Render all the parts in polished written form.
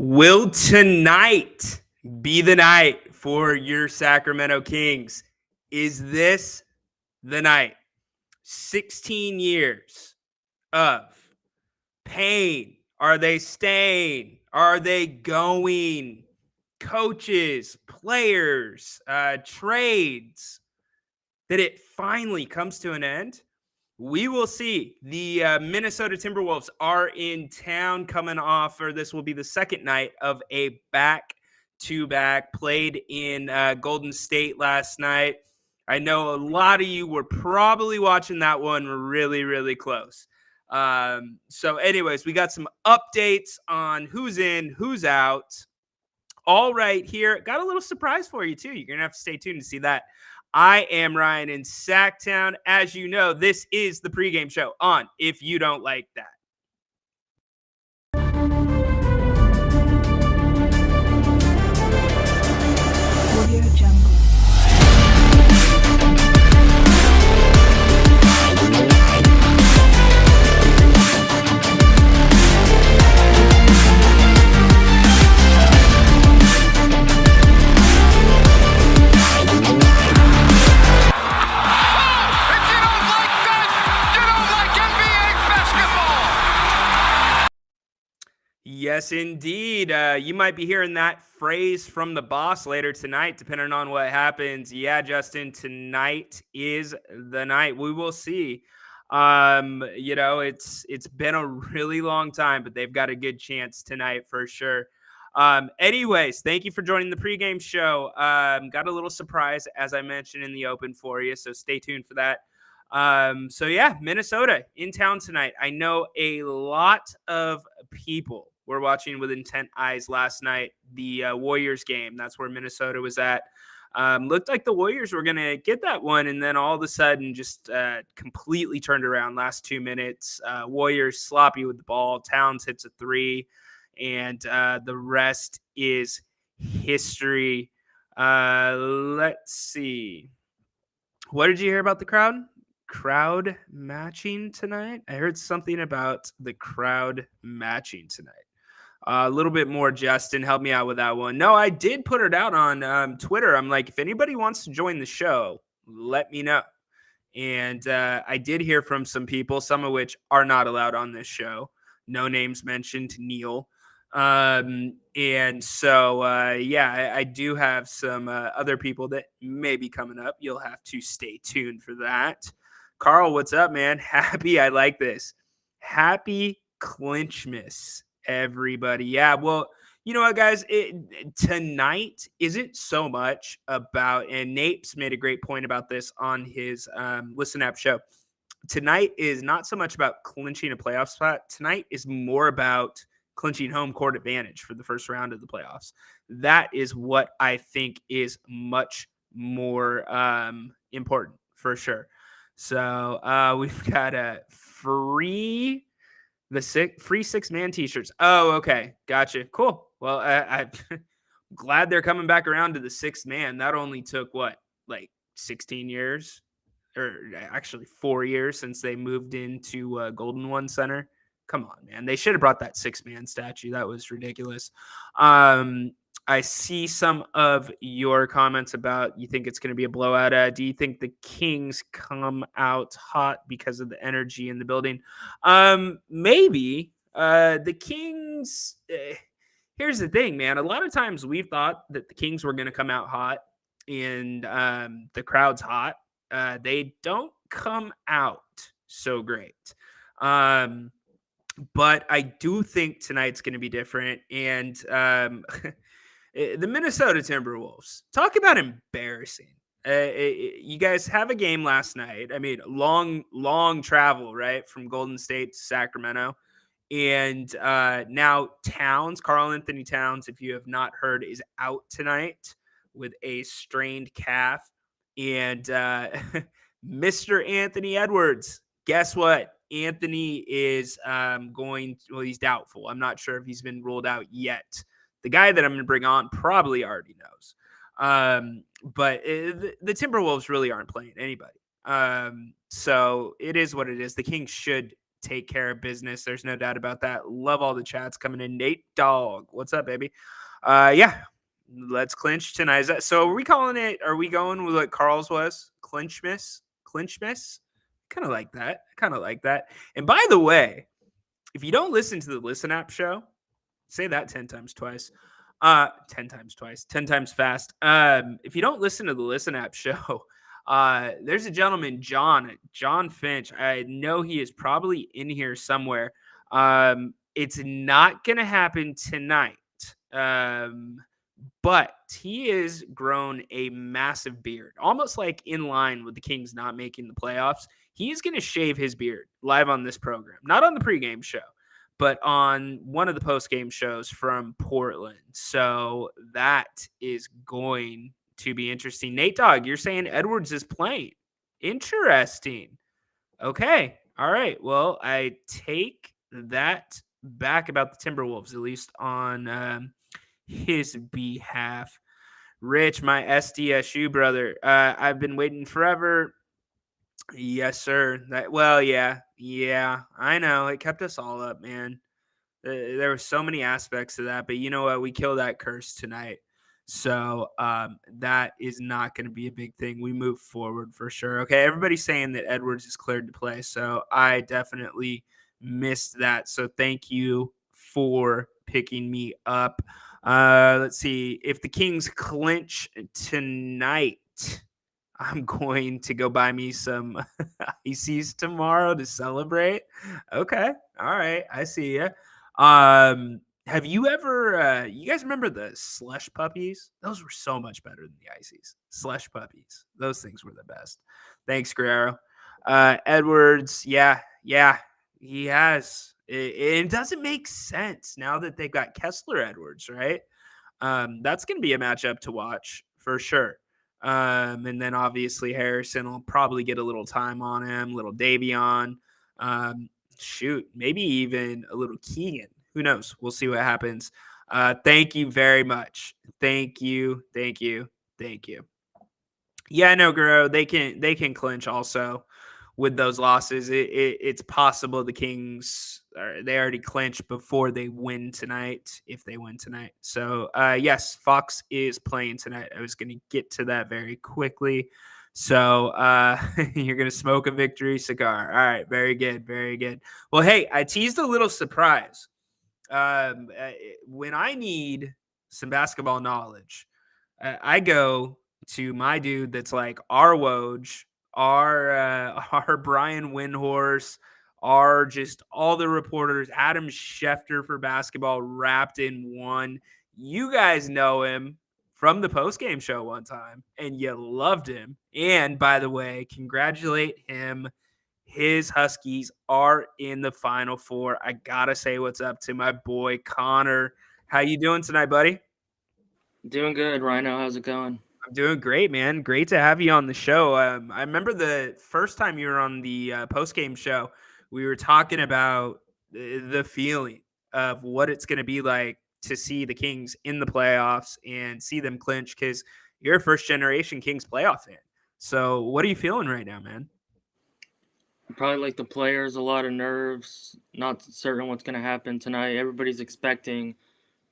Will tonight be the night for your Sacramento Kings? Is this the night? 16 years of pain. Are they staying? Are they going? Coaches, players, trades. That it finally comes to an end? We will see. The Minnesota Timberwolves are in town coming off, or this will be the second night of a back-to-back. Played in Golden State last night. I know a lot of you were probably watching that one really, really close. So anyways, we got some updates on who's in, who's out. All right here. Got a little surprise for you, too. You're going to have to stay tuned to see that. I am Ryan in Sacktown. As you know, this is the pregame show on If You Don't Like That. Audio Jungle. Yes, indeed. You might be hearing that phrase from the boss later tonight, depending on what happens. Yeah, Justin, tonight is the night. We will see. It's been a really long time, but they've got a good chance tonight for sure. Anyways, thank you for joining the pregame show. Got a little surprise, as I mentioned in the open for you, so stay tuned for that. Minnesota in town tonight. I know a lot of people were watching with intent eyes last night, the Warriors game. That's where Minnesota was at. Looked like the Warriors were going to get that one, and then all of a sudden just completely turned around last 2 minutes. Warriors sloppy with the ball. Towns hits a three, and the rest is history. Let's see. What did you hear about the crowd matching tonight? I heard something about the crowd matching tonight. A little bit more, Justin. Help me out with that one. No, I did put it out on Twitter. I'm like, if anybody wants to join the show, let me know. And I did hear from some people, some of which are not allowed on this show. No names mentioned, Neil. I do have some other people that may be coming up. You'll have to stay tuned for that. Carl, what's up, man? I like this. Happy Clinchmas, everybody. Yeah, well, you know what, guys? Tonight isn't so much about, and Nape's made a great point about this on his Listen App show. Tonight is not so much about clinching a playoff spot. Tonight is more about clinching home court advantage for the first round of the playoffs. That is what I think is much more important for sure. So we've got a free 6-man t-shirts. Oh, okay. Gotcha. Cool. Well, I'm glad they're coming back around to the 6th man. That only took 16 years, or actually 4 years since they moved into Golden One Center. Come on, man. They should have brought that 6-man statue. That was ridiculous. I see some of your comments about you think it's going to be a blowout. Do you think the Kings come out hot because of the energy in the building? Maybe. The Kings, here's the thing, man. A lot of times we've thought that the Kings were going to come out hot and the crowd's hot. They don't come out so great. But I do think tonight's going to be different. And the Minnesota Timberwolves, talk about embarrassing. You guys have a game last night. I mean, long travel, right, from Golden State to Sacramento. And now Karl-Anthony Towns, if you have not heard, is out tonight with a strained calf. And Mr. Anthony Edwards, guess what? Anthony is he's doubtful. I'm not sure if he's been ruled out yet. The guy that I'm going to bring on probably already knows. But the Timberwolves really aren't playing anybody. So it is what it is. The Kings should take care of business. There's no doubt about that. Love all the chats coming in. Nate Dog, what's up, baby? Yeah, let's clinch tonight. So are we calling it? Are we going with what Carl's was? Clinch miss? Clinch miss? Kind of like that. Kind of like that. And by the way, if you don't listen to the Listen App show, say that 10 times twice. 10 times twice, 10 times fast. If you don't listen to the Listen App show, there's a gentleman, John Finch. I know he is probably in here somewhere. It's not going to happen tonight. But he has grown a massive beard, almost like in line with the Kings not making the playoffs. He's going to shave his beard live on this program, not on the pregame show, but on one of the postgame shows from Portland. So that is going to be interesting. Nate Dogg, you're saying Edwards is playing. Interesting. Okay. All right. Well, I take that back about the Timberwolves, at least on his behalf. Rich, my SDSU brother, I've been waiting forever. Yes, sir. Yeah. I know it kept us all up, man. There were so many aspects to that, but you know what? We kill that curse tonight. So that is not going to be a big thing. We move forward for sure. Okay, everybody's saying that Edwards is cleared to play, so I definitely missed that. So thank you for picking me up. Let's see. If the Kings clinch tonight, I'm going to go buy me some ices tomorrow to celebrate. Okay. All right. I see you. Have you ever, you guys remember the slush puppies? Those were so much better than the ices. Slush puppies. Those things were the best. Thanks, Guerrero. Edwards. Yeah. He has. It doesn't make sense now that they've got Kessler Edwards, right? That's going to be a matchup to watch for sure. And then obviously Harrison will probably get a little time on him, little Davion. Maybe even a little Keegan. Who knows? We'll see what happens. Thank you very much. Thank you. Yeah, no, Guro, they can clinch also with those losses. It's possible the Kings they already clinched before they win tonight, if they win tonight. So yes, Fox is playing tonight. I was going to get to that very quickly. So you're going to smoke a victory cigar. All right, very good. Well, hey, I teased a little surprise. When I need some basketball knowledge, I go to my dude that's like our Woj, our Brian Windhorse, our just all the reporters, Adam Schefter for basketball wrapped in one. You guys know him from the postgame show one time, and you loved him. And by the way, congratulate him. His Huskies are in the Final Four. I gotta say what's up to my boy Connor. How you doing tonight, buddy? Doing good, Rhino. How's it going? I'm doing great, man. Great to have you on the show. I remember the first time you were on the post-game show, we were talking about the feeling of what it's going to be like to see the Kings in the playoffs and see them clinch because you're a first-generation Kings playoff fan. So what are you feeling right now, man? Probably like the players, a lot of nerves, not certain what's going to happen tonight. Everybody's expecting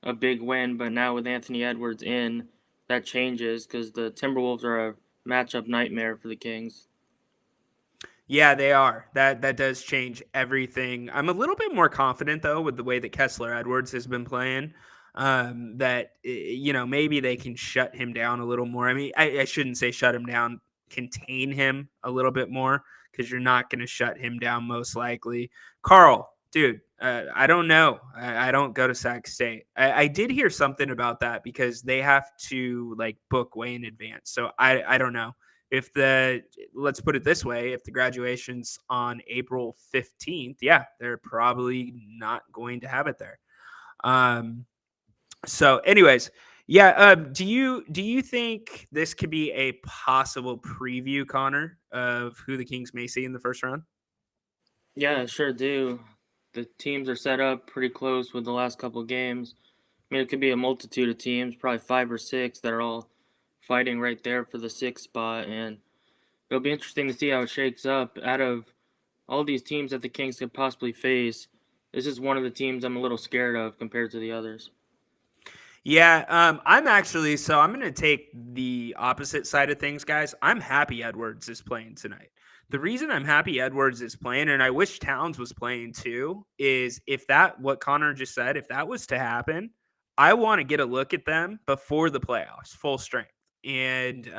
a big win, but now with Anthony Edwards in, that changes because the Timberwolves are a matchup nightmare for the Kings. Yeah, they are. That does change everything. I'm a little bit more confident though with the way that Kessler Edwards has been playing. That maybe they can shut him down a little more. I mean, I shouldn't say shut him down, contain him a little bit more because you're not going to shut him down most likely. Carl, dude, I don't know. I don't go to Sac State. I did hear something about that because they have to like book way in advance. So I don't know. Let's put it this way, if the graduation's on April 15th, yeah, they're probably not going to have it there. So anyways, yeah, do you think this could be a possible preview, Connor, of who the Kings may see in the first round? Yeah, sure do. The teams are set up pretty close with the last couple of games. I mean, it could be a multitude of teams, probably 5 or 6 that are all fighting right there for the 6th spot, and it'll be interesting to see how it shakes up. Out of all these teams that the Kings could possibly face, this is one of the teams I'm a little scared of compared to the others. Yeah, I'm actually so I'm going to take the opposite side of things, guys. I'm happy Edwards is playing tonight. The reason I'm happy Edwards is playing, and I wish Towns was playing too, is if that what Connor just said, if that was to happen, I want to get a look at them before the playoffs, full strength. And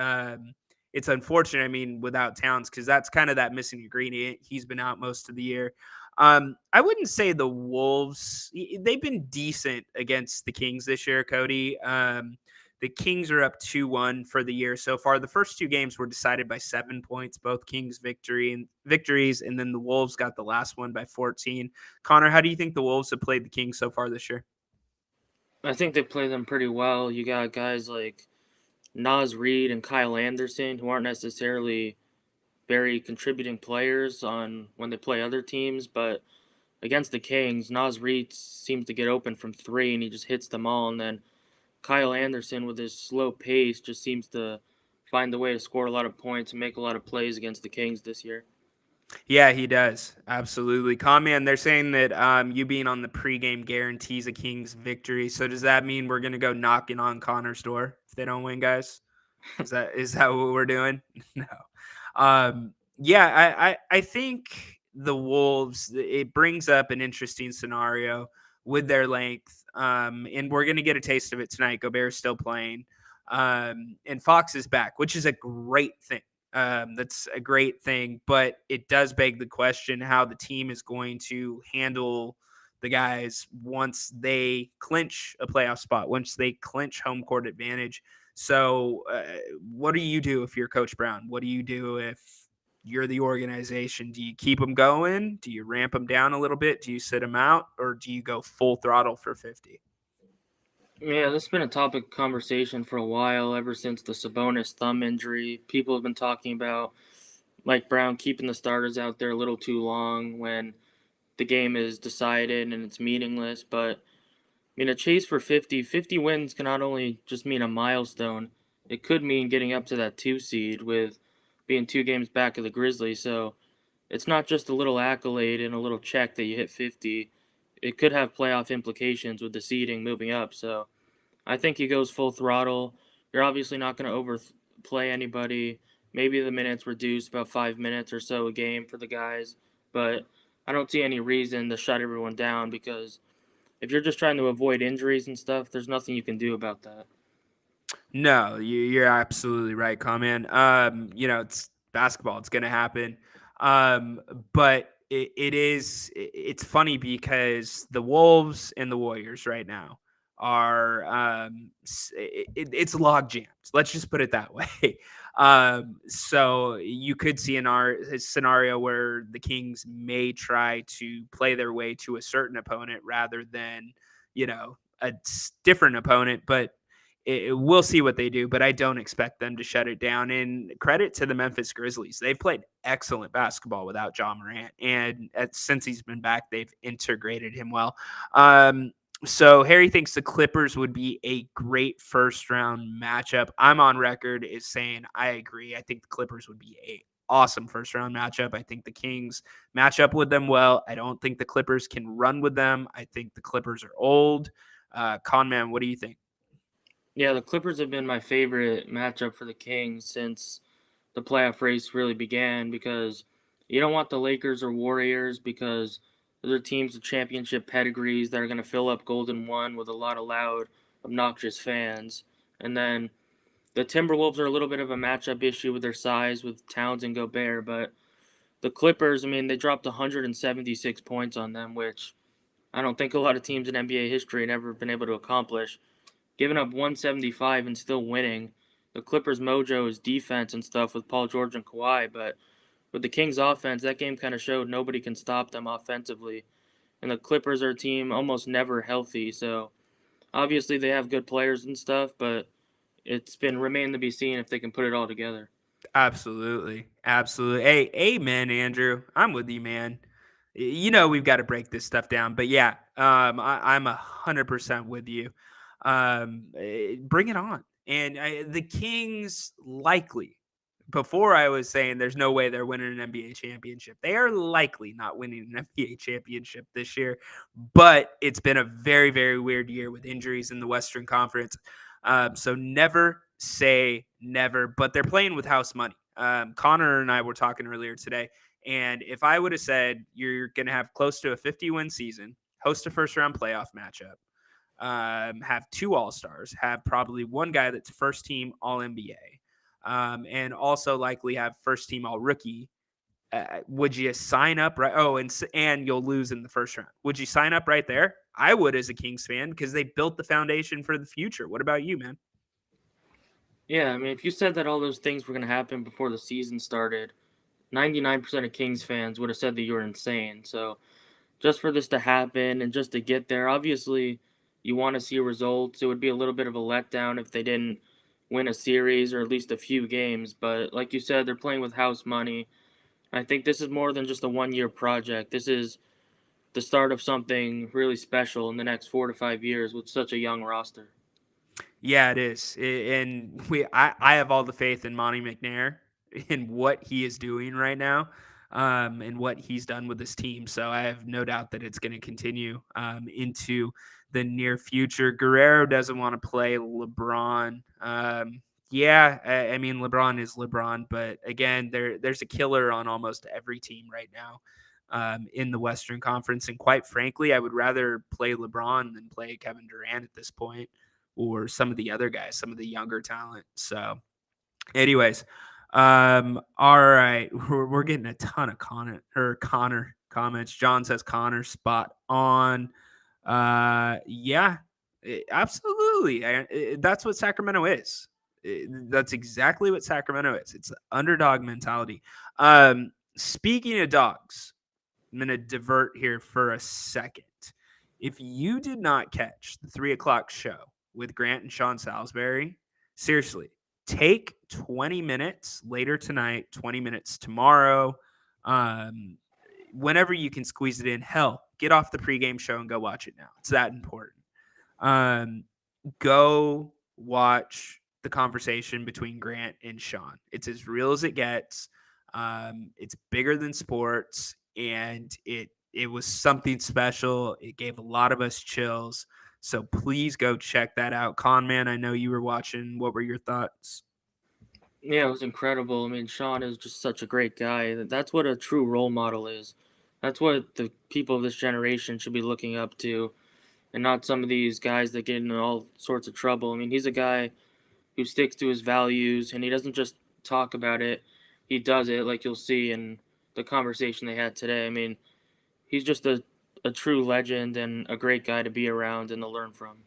it's unfortunate, I mean, without Towns, because that's kind of that missing ingredient. He's been out most of the year. I wouldn't say the Wolves, they've been decent against the Kings this year, Cody. The Kings are up 2-1 for the year so far. The first two games were decided by 7 points, both Kings victories, and then the Wolves got the last one by 14. Connor, how do you think the Wolves have played the Kings so far this year? I think they play them pretty well. You got guys like Nas Reed and Kyle Anderson who aren't necessarily very contributing players on when they play other teams, but against the Kings, Nas Reed seems to get open from three and he just hits them all, and then Kyle Anderson with his slow pace just seems to find a way to score a lot of points and make a lot of plays against the Kings this year. Yeah, he does. Absolutely. Conman, they're saying that you being on the pregame guarantees a Kings victory. So does that mean we're going to go knocking on Connor's door if they don't win, guys? Is that what we're doing? No. Yeah, I think the Wolves, it brings up an interesting scenario with their length. And we're gonna get a taste of it tonight. Gobert's still playing. And Fox is back, which is a great thing. That's a great thing, but it does beg the question how the team is going to handle the guys once they clinch a playoff spot, once they clinch home court advantage. So, what do you do if you're Coach Brown? What do you do if you're the organization? Do you keep them going? Do you ramp them down a little bit? Do you sit them out? Or do you go full throttle for 50? Yeah, this has been a topic of conversation for a while, ever since the Sabonis thumb injury. People have been talking about Mike Brown keeping the starters out there a little too long when the game is decided and it's meaningless. But, I mean, a chase for 50 wins can not only just mean a milestone, it could mean getting up to that 2 seed with being 2 games back of the Grizzlies. So it's not just a little accolade and a little check that you hit 50. It could have playoff implications with the seeding moving up. So I think he goes full throttle. You're obviously not going to overplay anybody. Maybe the minutes reduced about 5 minutes or so a game for the guys, but I don't see any reason to shut everyone down because if you're just trying to avoid injuries and stuff, there's nothing you can do about that. No, you're absolutely right, Coman. It's basketball. It's going to happen. But it's funny because the Wolves and the Warriors right now are, it's log jams. Let's just put it that way. So you could see a scenario where the Kings may try to play their way to a certain opponent rather than, a different opponent, but we'll see what they do, but I don't expect them to shut it down. And credit to the Memphis Grizzlies. They've played excellent basketball without John Morant. And since he's been back, they've integrated him well. So Harry thinks the Clippers would be a great first round matchup. I'm on record as saying I agree. I think the Clippers would be a awesome first round matchup. I think the Kings match up with them well. I don't think the Clippers can run with them. I think the Clippers are old. Conman, what do you think? Yeah, the Clippers have been my favorite matchup for the Kings since the playoff race really began because you don't want the Lakers or Warriors because those are teams with championship pedigrees that are going to fill up Golden One with a lot of loud, obnoxious fans. And then the Timberwolves are a little bit of a matchup issue with their size with Towns and Gobert, but the Clippers, I mean, they dropped 176 points on them, which I don't think a lot of teams in NBA history have ever been able to accomplish. Giving up 175 and still winning. The Clippers' mojo is defense and stuff with Paul George and Kawhi, but with the Kings' offense, that game kind of showed nobody can stop them offensively. And the Clippers are a team almost never healthy, so obviously they have good players and stuff, but it's been remain to be seen if they can put it all together. Absolutely. Absolutely. Hey, amen, Andrew. I'm with you, man. We've got to break this stuff down. But yeah, I'm 100% with you. Bring it on. And the Kings likely before I was saying there's no way they're winning an NBA championship. They are likely not winning an NBA championship this year, but it's been a very, very weird year with injuries in the Western Conference. So never say never, but they're playing with house money. Connor and I were talking earlier today, and if I would have said you're going to have close to a 50-win season, host a first-round playoff matchup, have 2 All-Stars, have probably one guy that's first-team All-NBA, and also likely have first-team All-Rookie, would you sign up right? Oh, and you'll lose in the first round. Would you sign up right there? I would as a Kings fan because they built the foundation for the future. What about you, man? Yeah, I mean, if you said that all those things were going to happen before the season started, 99% of Kings fans would have said that you were insane. So just for this to happen and just to get there, obviously you want to see results. It would be a little bit of a letdown if they didn't win a series or at least a few games. But like you said, they're playing with house money. I think this is more than just a 1 year project. This is the start of something really special in the next 4 to 5 years with such a young roster. Yeah, it is. And I have all the faith in Monty McNair in what he is doing right now, and what he's done with this team. So I have no doubt that it's going to continue into the near future. Guerrero doesn't want to play LeBron. Yeah, I mean LeBron is LeBron, but again, there's a killer on almost every team right now in the Western Conference, and quite frankly, I would rather play LeBron than play Kevin Durant at this point, or some of the other guys, some of the younger talent. So, anyways, all right, we're getting a ton of Connor comments. John says Connor spot on. Yeah, absolutely. That's what Sacramento is. That's exactly what Sacramento is. It's the underdog mentality. Speaking of dogs, I'm going to divert here for a second. If you did not catch the 3 o'clock show with Grant and Sean Salisbury, seriously, take 20 minutes later tonight, 20 minutes tomorrow, whenever you can squeeze it in. Hell, get off the pregame show and go watch it now. It's that important. Go watch the conversation between Grant and Sean. It's as real as it gets. It's bigger than sports, and it was something special. It gave a lot of us chills. So please go check that out. Con man, I know you were watching. What were your thoughts? Yeah, it was incredible. I mean, Sean is just such a great guy. That's what a true role model is. That's what the people of this generation should be looking up to, and not some of these guys that get into all sorts of trouble. I mean, he's a guy who sticks to his values, and he doesn't just talk about it, he does it, like you'll see in the conversation they had today. I mean, he's just a true legend and a great guy to be around and to learn from.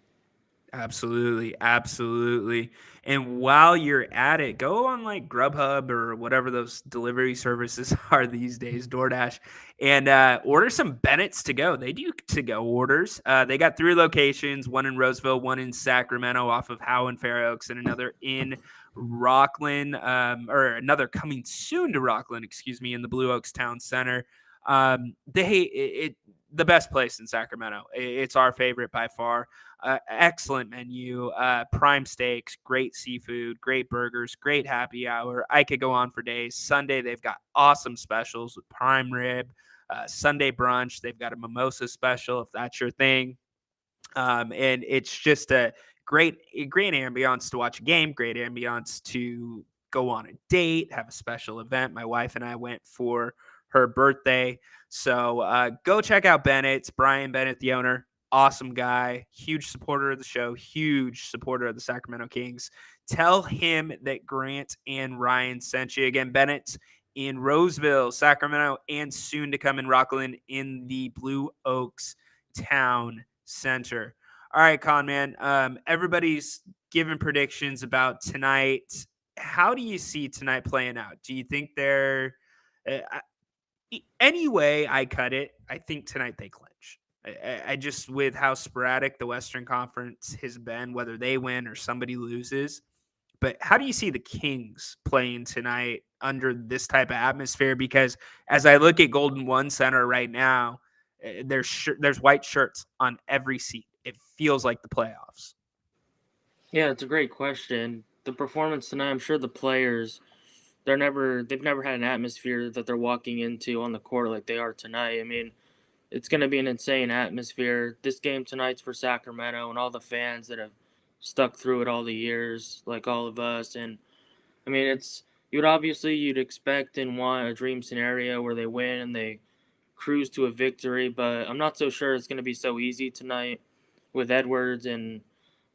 Absolutely, absolutely. And while you're at it, go on like Grubhub or whatever those delivery services are these days, DoorDash, and order some Bennett's to go. They do to go orders. They got 3 locations: one in Roseville, one in Sacramento, off of Howe and Fair Oaks, and another in Rockland, or another coming soon to Rockland, excuse me, in the Blue Oaks Town Center. The best place in Sacramento. It's our favorite by far. Excellent menu, prime steaks, great seafood, great burgers, great happy hour. I could go on for days. Sunday, they've got awesome specials with prime rib. Sunday brunch, they've got a mimosa special if that's your thing. And it's just a great ambiance to watch a game, great ambiance to go on a date, have a special event. My wife and I went for her birthday. So go check out Bennett's. Brian Bennett, the owner, awesome guy, huge supporter of the show, huge supporter of the Sacramento Kings. Tell him that Grant and Ryan sent you. Again, Bennett's in Roseville, Sacramento, and soon to come in Rockland in the Blue Oaks Town Center. All right, Con man. Everybody's giving predictions about tonight. How do you see tonight playing out? Do you think they're any way I cut it? I think tonight they clinch. I just, with how sporadic the Western Conference has been, whether they win or somebody loses. But how do you see the Kings playing tonight under this type of atmosphere? Because as I look at Golden One Center right now, there's white shirts on every seat. It feels like the playoffs. Yeah, it's a great question. The performance tonight, I'm sure the players they've never had an atmosphere that they're walking into on the court like they are tonight. I mean, it's going to be an insane atmosphere. This game tonight's for Sacramento and all the fans that have stuck through it all the years, like all of us. And I mean, you'd expect and want a dream scenario where they win and they cruise to a victory, but I'm not so sure it's going to be so easy tonight with Edwards and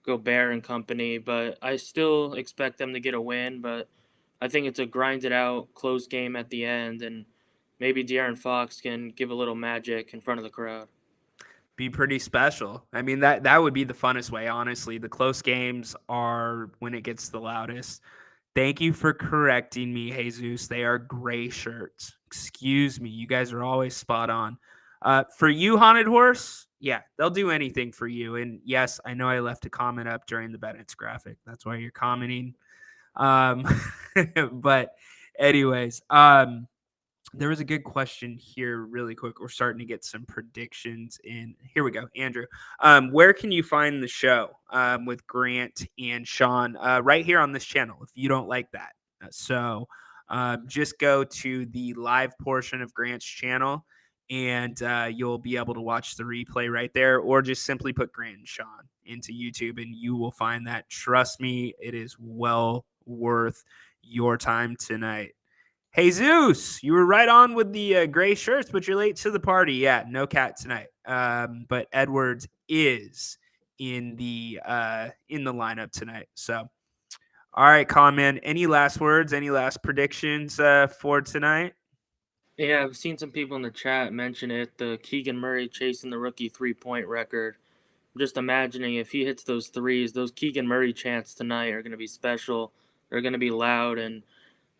Gobert and company. But I still expect them to get a win, but I think it's a grinded out, close game at the end, and maybe De'Aaron Fox can give a little magic in front of the crowd. Be pretty special. I mean, that would be the funnest way, honestly. The close games are when it gets the loudest. Thank you for correcting me, Jesus. They are gray shirts. Excuse me. You guys are always spot on. For you, Haunted Horse, yeah, they'll do anything for you. And yes, I know I left a comment up during the Bennett's graphic. That's why you're commenting. But anyways, there was a good question here really quick. We're starting to get some predictions in. Here we go, Andrew. Where can you find the show with Grant and Sean? Right here on this channel, if you don't like that. Just go to the live portion of Grant's channel and you'll be able to watch the replay right there, or just simply put Grant and Sean into YouTube and you will find that. Trust me, it is well worth your time tonight. Jesus, you were right on with the gray shirts, but you're late to the party. Yeah, no cat tonight. But Edwards is in the lineup tonight. So, all right, Con, any last words? Any last predictions for tonight? Yeah, I've seen some people in the chat mention it. The Keegan Murray chasing the rookie 3-point record. I'm just imagining if he hits those threes, those Keegan Murray chants tonight are going to be special. They're going to be loud and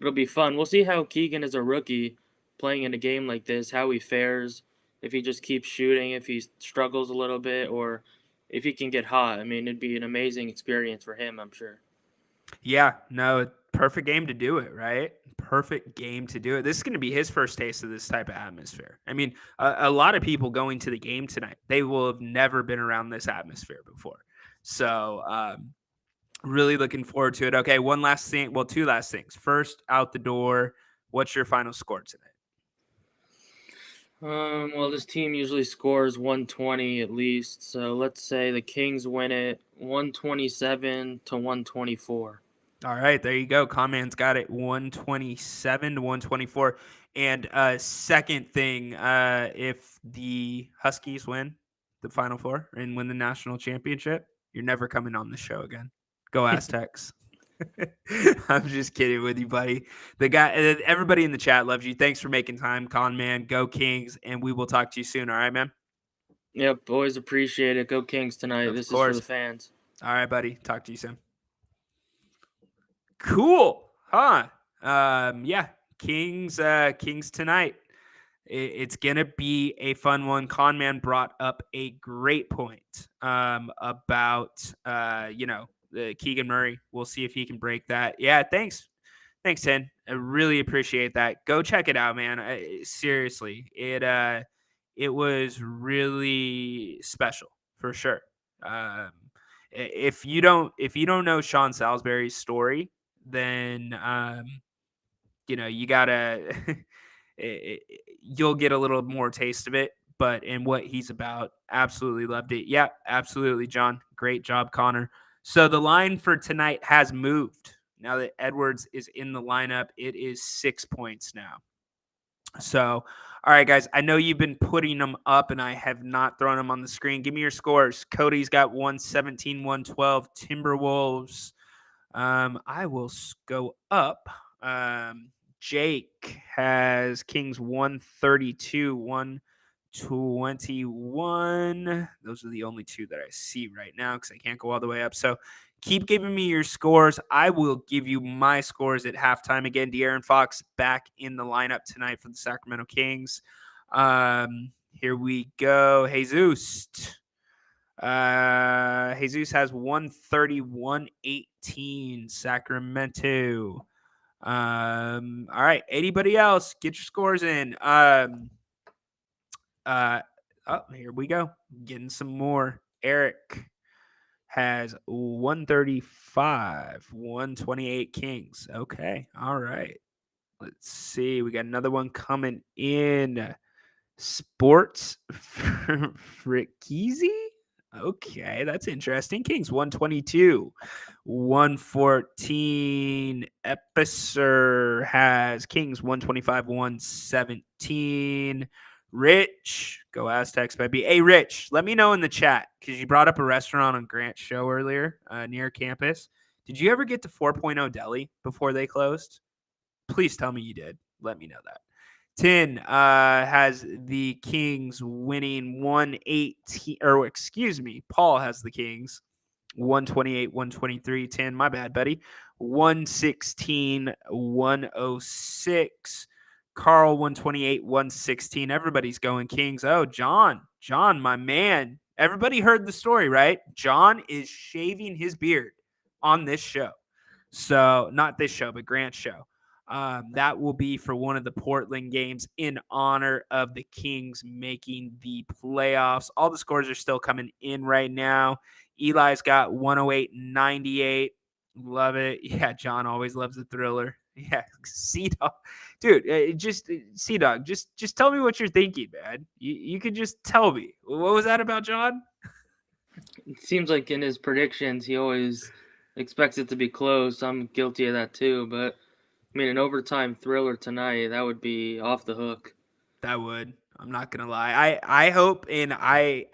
it'll be fun. We'll see how Keegan is a rookie playing in a game like this, how he fares, if he just keeps shooting, if he struggles a little bit, or if he can get hot. I mean, it'd be an amazing experience for him, I'm sure. Yeah, no, perfect game to do it, right? Perfect game to do it. This is going to be his first taste of this type of atmosphere. I mean, a lot of people going to the game tonight, they will have never been around this atmosphere before. So, really looking forward to it. Okay, one last thing. Well, two last things. First, out the door, what's your final score tonight? Well, this team usually scores 120 at least, so let's say the Kings win it 127 to 124. All right, there you go. Comman's got it 127 to 124. And second thing, if the Huskies win the Final Four and win the national championship, you're never coming on the show again. Go Aztecs. I'm just kidding with you, buddy. Everybody in the chat loves you. Thanks for making time, Con Man. Go Kings, and we will talk to you soon. All right, man. Yep, always appreciate it. Go Kings tonight. This is for the fans. All right, buddy. Talk to you soon. Cool, huh? Yeah, Kings tonight. It's gonna be a fun one. Con Man brought up a great point about Keegan Murray. We'll see if he can break that. Yeah, thanks, Tin. I really appreciate that. Go check it out, man. Seriously, it was really special for sure. If you don't know Sean Salisbury's story, then you gotta you'll get a little more taste of it. But in what he's about, absolutely loved it. Yeah, absolutely, John. Great job, Connor. So the line for tonight has moved. Now that Edwards is in the lineup, it is 6 points now. So, all right, guys, I know you've been putting them up, and I have not thrown them on the screen. Give me your scores. Cody's got 117, 112. Timberwolves. I will go up. Jake has Kings 132, 121. Those are the only two that I see right now because I can't go all the way up. So keep giving me your scores. I will give you my scores at halftime. Again, De'Aaron Fox back in the lineup tonight for the Sacramento Kings. Here we go. Jesus has 131-18 Sacramento. All right. Anybody else? Get your scores in. Here we go. Getting some more. Eric has 135, 128 Kings. Okay. All right. Let's see. We got another one coming in. Sports Frikizi? Okay, that's interesting. Kings 122. 114. Epicer has Kings 125, 117. Rich, go Aztecs, baby. Hey, Rich, let me know in the chat because you brought up a restaurant on Grant's show earlier near campus. Did you ever get to 4.0 Deli before they closed? Please tell me you did. Let me know that. 10 has the Kings winning 118, or excuse me, Paul has the Kings 128, 123, 10. My bad, buddy. 116, 106. Carl 128, 116. Everybody's going Kings. Oh, John, my man. Everybody heard the story, right? John is shaving his beard on this show. So, not this show, but Grant's show. That will be for one of the Portland games in honor of the Kings making the playoffs. All the scores are still coming in right now. Eli's got 108.98. Love it. Yeah, John always loves a thriller. Yeah, C-Dog. Dude, C-Dog, just tell me what you're thinking, man. You can just tell me. What was that about, John? It seems like in his predictions, he always expects it to be close. I'm guilty of that too, but I mean, an overtime thriller tonight, that would be off the hook. That would. I'm not gonna lie. I hope, and I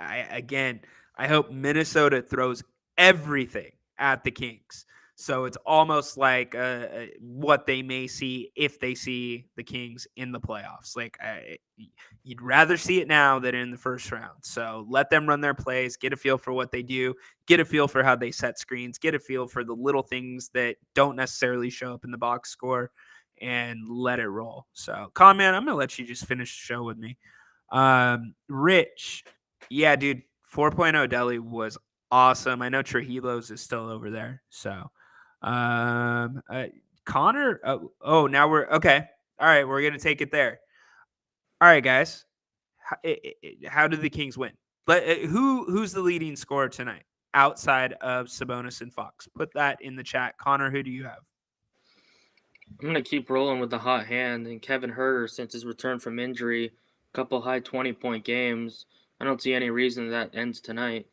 hope Minnesota throws everything at the Kings. So it's almost like what they may see if they see the Kings in the playoffs. Like you'd rather see it now than in the first round. So let them run their plays, get a feel for what they do, get a feel for how they set screens, get a feel for the little things that don't necessarily show up in the box score, and let it roll. So, Con man, I'm gonna let you just finish the show with me. Rich, yeah, dude, 4.0 Deli was awesome. I know Trujillo's is still over there. So, Connor, now we're okay. All right, we're gonna take it there. All right, guys, how did the Kings win? Who's the leading scorer tonight outside of Sabonis and Fox? Put that in the chat. Connor, who do you have? I'm going to keep rolling with the hot hand, and Kevin Huerter, since his return from injury, a couple high 20-point games. I don't see any reason that ends tonight.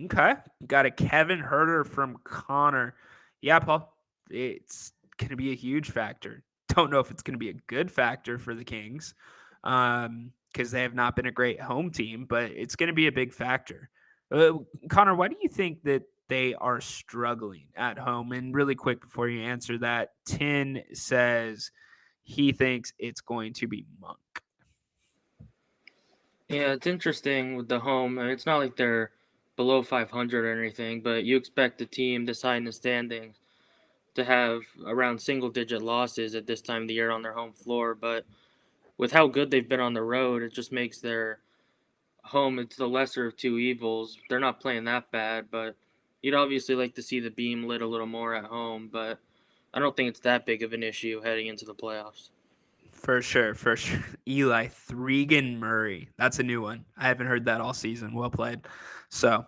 Okay. Got a Kevin Huerter from Connor. Yeah, Paul, it's going to be a huge factor. Don't know if it's going to be a good factor for the Kings because they have not been a great home team, but it's going to be a big factor. Connor, why do you think that they are struggling at home? And really quick before you answer that, Tin says he thinks it's going to be Monk. Yeah, it's interesting with the home. I mean, it's not like they're below 500 or anything, but you expect the team this high in the standings to have around single-digit losses at this time of the year on their home floor. But with how good they've been on the road, it just makes their home it's the lesser of two evils. They're not playing that bad, but you'd obviously like to see the beam lit a little more at home. But I don't think it's that big of an issue heading into the playoffs. For sure. Eli Thregan Murray. That's a new one. I haven't heard that all season. Well played. So,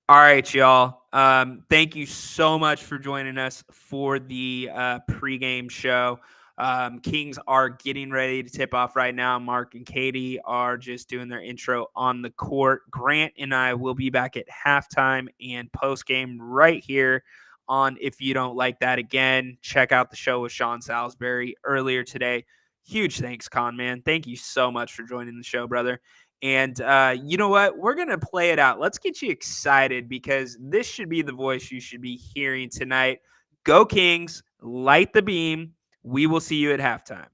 all right, y'all. Thank you so much for joining us for the pregame show. Kings are getting ready to tip off right now. Mark and Katie are just doing their intro on the court. Grant and I will be back at halftime and postgame right here on If You Don't Like That Again. Check out the show with Sean Salisbury earlier today. Huge thanks, Con man. Thank you so much for joining the show, brother. And you know what? We're going to play it out. Let's get you excited because this should be the voice you should be hearing tonight. Go Kings, light the beam. We will see you at halftime.